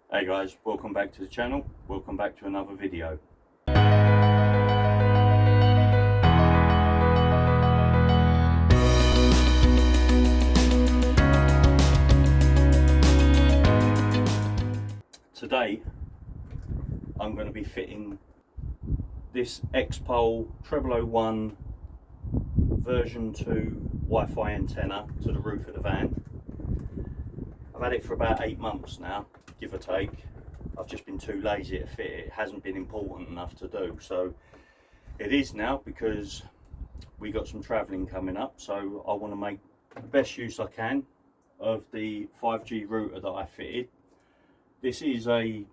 Hey guys, welcome back to the channel, welcome back to another video. Today I'm going to be fitting this X-Pole 0001 version 2 Wi-Fi antenna to the roof of the van. I've had it for about 8 months now, give or take. I've just been too lazy to fit it. It hasn't been important enough to do, so it is now because we got some travelling coming up, so I want to make the best use I can of the 5G router that I fitted. This is a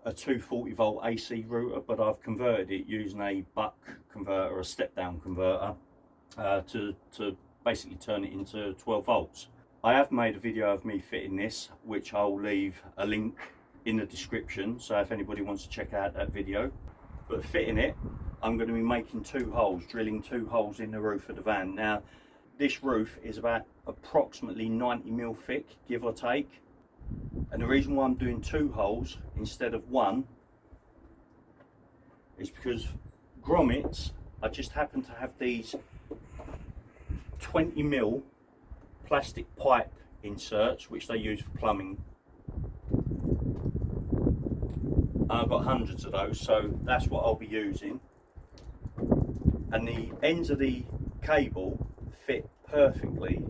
240 volt AC router, but I've converted it using a buck converter, a step down converter, to basically turn it into 12 volts. I have made a video of me fitting this, which I'll leave a link in the description, so if anybody wants to check out that video. But fitting it, I'm going to be making 2 holes, drilling 2 holes in the roof of the van. Now, this roof is about approximately 90mm thick, give or take. And the reason why I'm doing 2 holes instead of 1 is because grommets, I just happen to have these 20mm plastic pipe inserts which they use for plumbing. I've got hundreds of those, so that's what I'll be using. And the ends of the cable fit perfectly.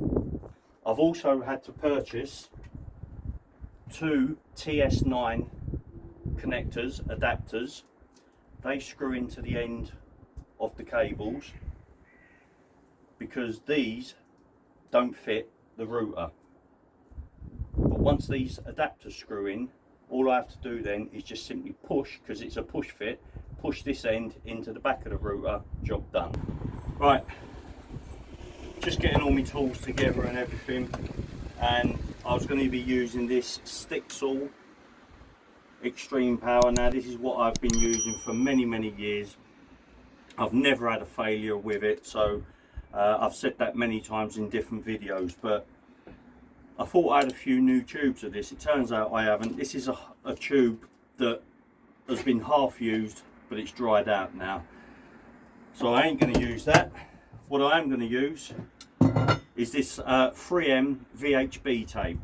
I've also had to purchase 2 TS9 connectors, adapters. They screw into the end of the cables because these don't fit the router. But once these adapters screw in, all I have to do then is just simply push, because it's a push fit, push this end into the back of the router, job done. Right, just getting all my tools together and everything, and I was going to be using this stick saw extreme power. Now this is what I've been using for many years. I've never had a failure with it, so I've said that many times in different videos, but I thought I had a few new tubes of this. It turns out I haven't. This is a tube that has been half used, but it's dried out now, so I ain't going to use that. What I am going to use is this 3M VHB tape.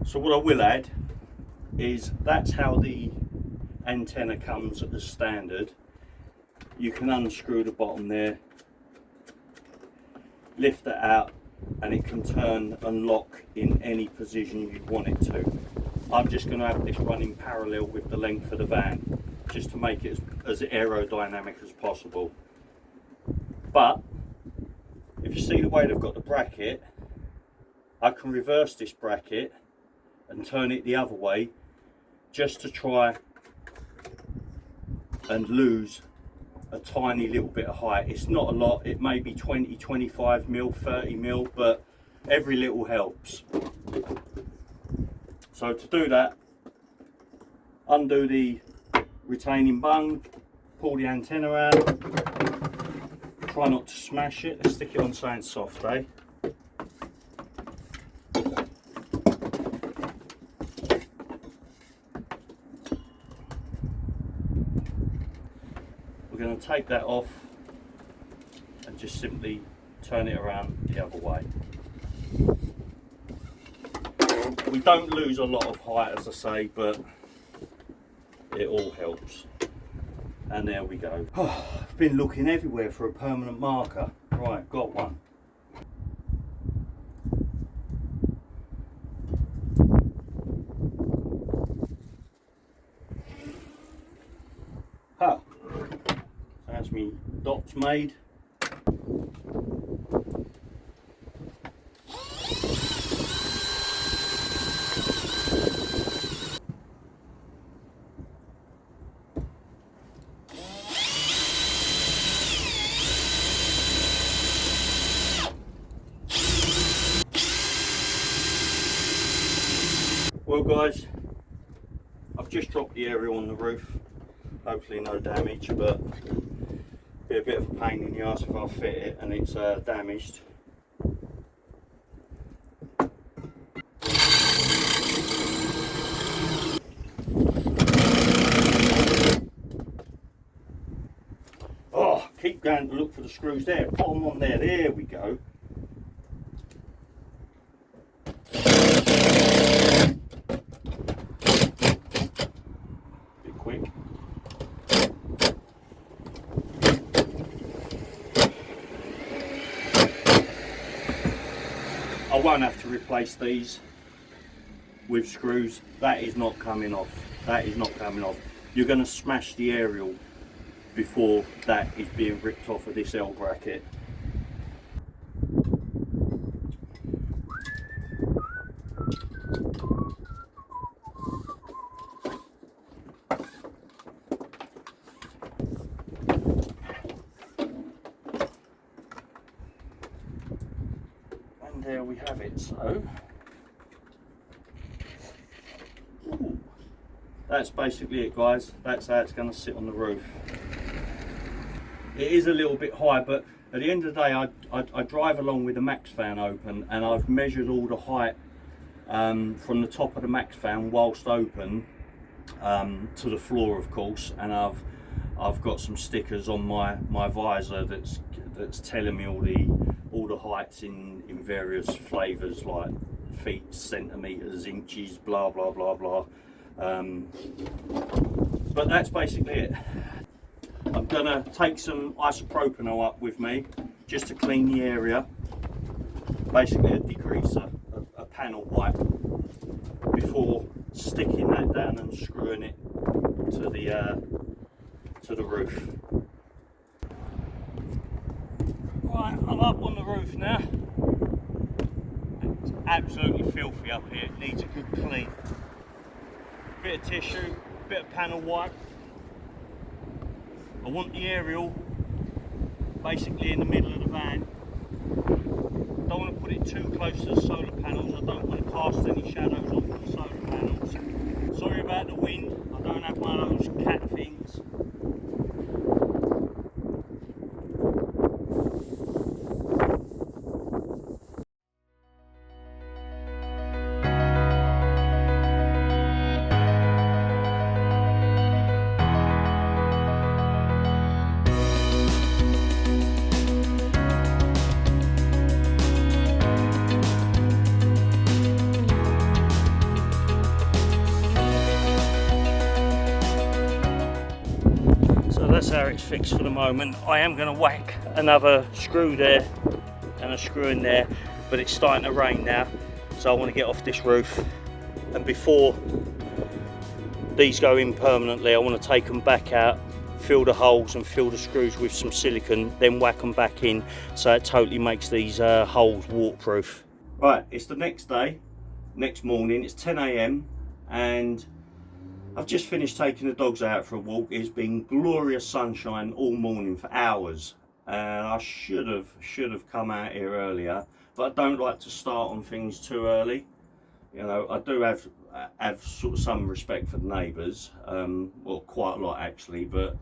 So what I will add is, that's how the antenna comes as standard. You can unscrew the bottom there, lift that out, and it can turn and lock in any position you want it to. I'm just going to have this running parallel with the length of the van, just to make it as aerodynamic as possible. But if you see the way they've got the bracket, I can reverse this bracket and turn it the other way, just to try and lose a tiny little bit of height. It's not a lot, it may be 20, 25mm, 30mm, but every little helps. So to do that, undo the retaining bung, pull the antenna out, try not to smash it. Let's stick it on something soft, eh? We're going to take that off and just simply turn it around the other way. We don't lose a lot of height, as I say, but it all helps. And there we go. I've been looking everywhere for a permanent marker. Right, got one. So that's me dots made. Well guys, I've just dropped the aerial on the roof, hopefully no damage, but be a bit of a pain in the arse if I fit it and it's damaged. going to look for the screws there. Put them on there. There we go. Bit quick. I won't have to replace these with screws. That is not coming off. That is not coming off. You're going to smash the aerial before that is being ripped off of this L bracket. And there we have it. So ooh, that's basically it, guys. That's how it's going to sit on the roof. It is a little bit high, but at the end of the day, I drive along with the max fan open, and I've measured all the height from the top of the max fan whilst open to the floor, of course, and I've got some stickers on my visor that's telling me all the heights in various flavours, like feet, centimetres, inches, blah blah blah blah. But that's basically it. I'm gonna take some isopropanol up with me just to clean the area. Basically a degreaser, a panel wipe, before sticking that down and screwing it to the roof. Right, I'm up on the roof now. It's absolutely filthy up here. It needs a good clean. Bit of tissue, bit of panel wipe. I want the aerial basically in the middle of the van. Don't want to put it too close to the solar panels. I don't want to cast any shadows onto the solar panels. Sorry about the wind. I don't have one of those cat things. That's how it's fixed for the moment. I am going to whack another screw there and a screw in there, but it's starting to rain now, so I want to get off this roof, and before these go in permanently I want to take them back out, fill the holes and fill the screws with some silicone, then whack them back in so it totally makes these holes waterproof. Right, it's the next day, next morning, it's 10 AM and I've just finished taking the dogs out for a walk. It's been glorious sunshine all morning for hours, and I should have come out here earlier, but I don't like to start on things too early. You know, I do have sort of some respect for the neighbours, well, quite a lot actually, but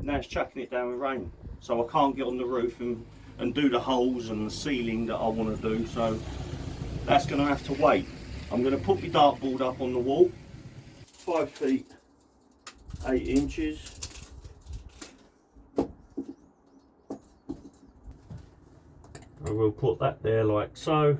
now it's chucking it down with rain, so I can't get on the roof and do the holes and the ceiling that I want to do, so that's going to have to wait. I'm going to put my dartboard up on the wall. 5 feet 8 inches. I will put that there like so.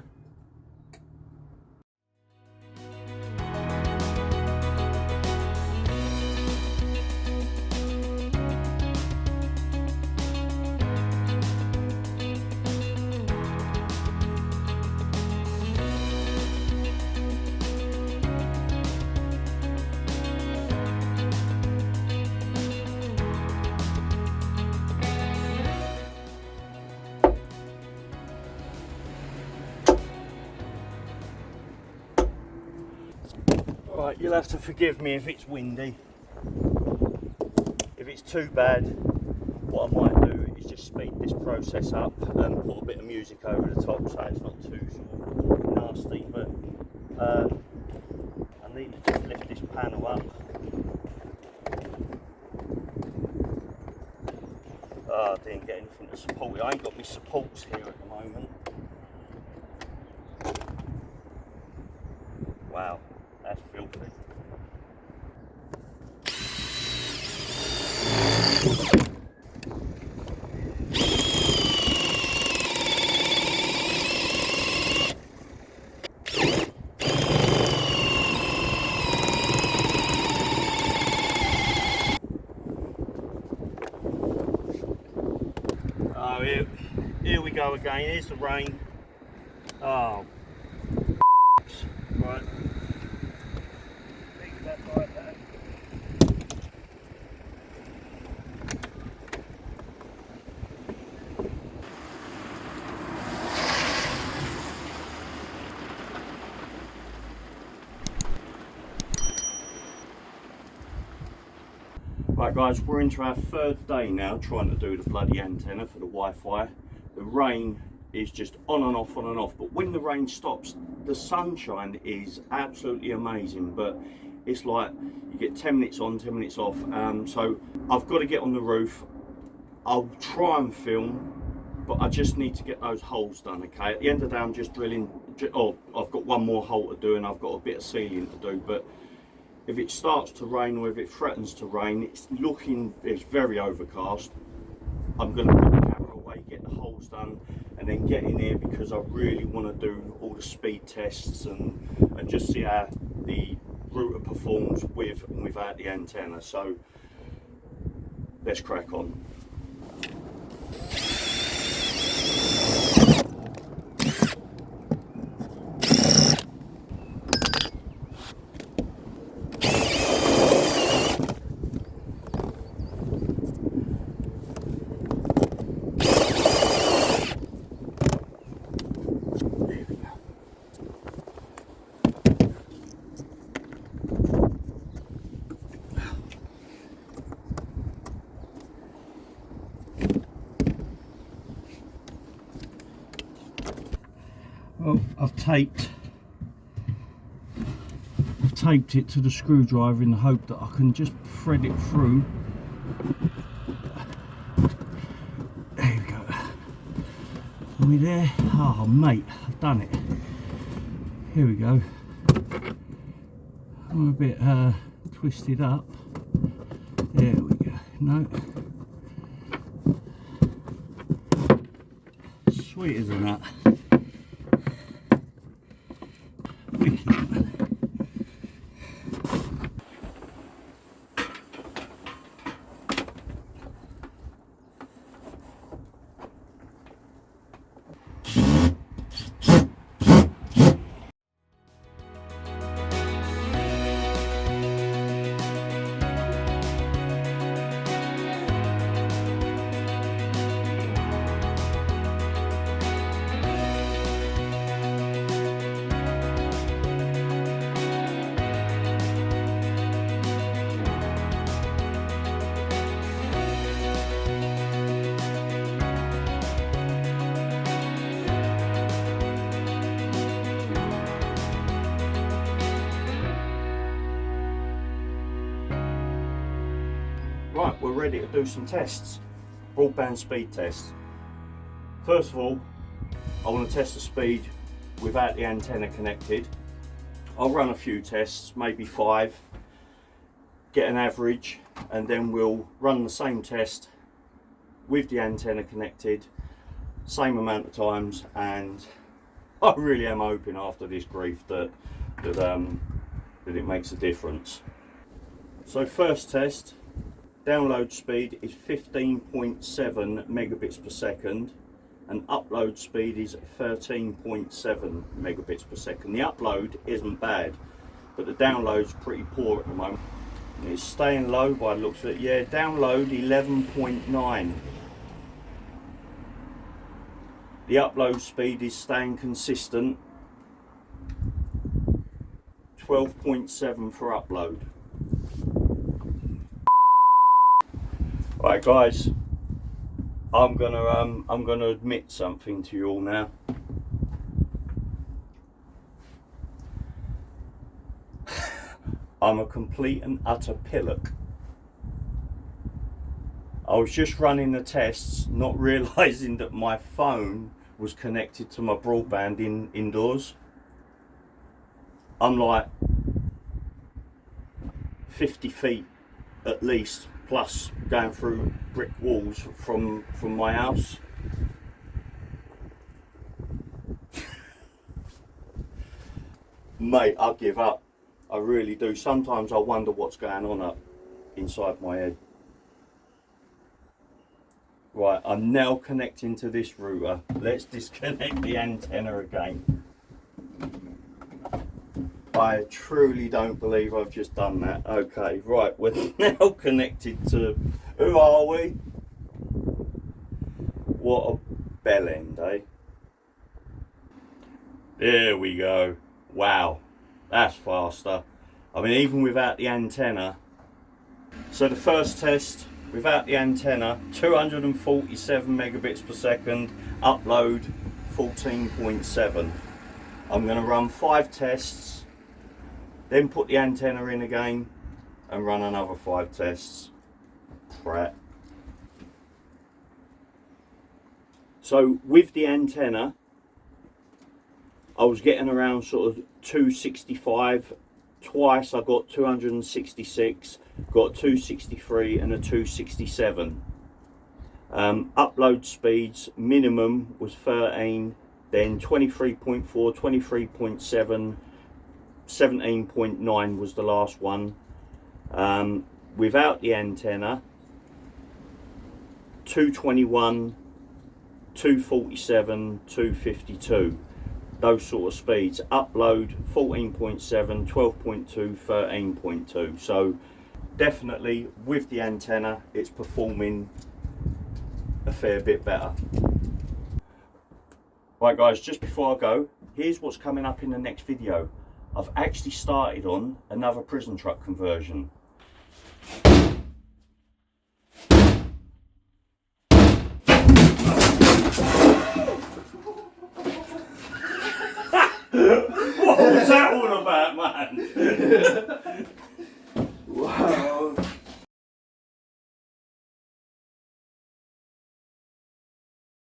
Right, you'll have to forgive me if it's windy. If it's too bad, what I might do is just speed this process up and put a bit of music over the top so it's not too sort of nasty, but I need to just lift this panel up. Oh, I didn't get anything to support it. I ain't got my supports here at the moment. Wow. That's filthy. again. Here's the rain. Oh, right. Leave that like that. Right guys, we're into our third day now trying to do the bloody antenna for the Wi-Fi. The rain is just on and off, but when the rain stops, the sunshine is absolutely amazing, but it's like you get 10 minutes on, 10 minutes off. So I've got to get on the roof. I'll try and film, but I just need to get those holes done, okay? At the end of the day, I'm just drilling. Oh, I've got one more hole to do and I've got a bit of sealing to do, but if it starts to rain or if it threatens to rain, it's very overcast. I'm going to put the camera away, get the holes done, and then get in here because I really want to do all the speed tests and just see how the router performs with and without the antenna. So let's crack on. Well, I've taped it to the screwdriver in the hope that I can just thread it through. There we go. Are we there? Oh mate, I've done it. Here we go. I'm a bit twisted up. There we go. No. Sweet as that. Right, we're ready to do some tests. Broadband speed tests. First of all, I want to test the speed without the antenna connected. I'll run a few tests, maybe 5, get an average, and then we'll run the same test with the antenna connected, same amount of times, and I really am hoping after this grief that it makes a difference. So first test, download speed is 15.7 megabits per second and upload speed is 13.7 megabits per second. The upload isn't bad, but the download's pretty poor at the moment. It's staying low by the looks of it. Yeah, download 11.9. The upload speed is staying consistent, 12.7 for upload. Right guys, I'm gonna admit something to you all now. I'm a complete and utter pillock. I was just running the tests, not realizing that my phone was connected to my broadband indoors. I'm like 50 feet at least, plus going through brick walls from my house. Mate, I give up. I really do. Sometimes I wonder what's going on up inside my head. Right, I'm now connecting to this router. Let's disconnect the antenna again. I truly don't believe I've just done that. Okay, right, we're now connected to, who are we? What a bell end, eh? There we go. Wow, that's faster. I mean, even without the antenna. So the first test, without the antenna, 247 megabits per second, upload 14.7. I'm going to run 5 tests, then put the antenna in again and run another 5 tests. Prat. So with the antenna, I was getting around sort of 265. Twice I got 266, got 263 and a 267. Upload speeds minimum was 13, then 23.4, 23.7, 17.9 was the last one. Without the antenna, 221, 247, 252. Those sort of speeds. Upload 14.7, 12.2, 13.2. So definitely with the antenna it's performing a fair bit better. Right guys, just before I go, here's what's coming up in the next video. I've actually started on another prison truck conversion. What was that all about, man?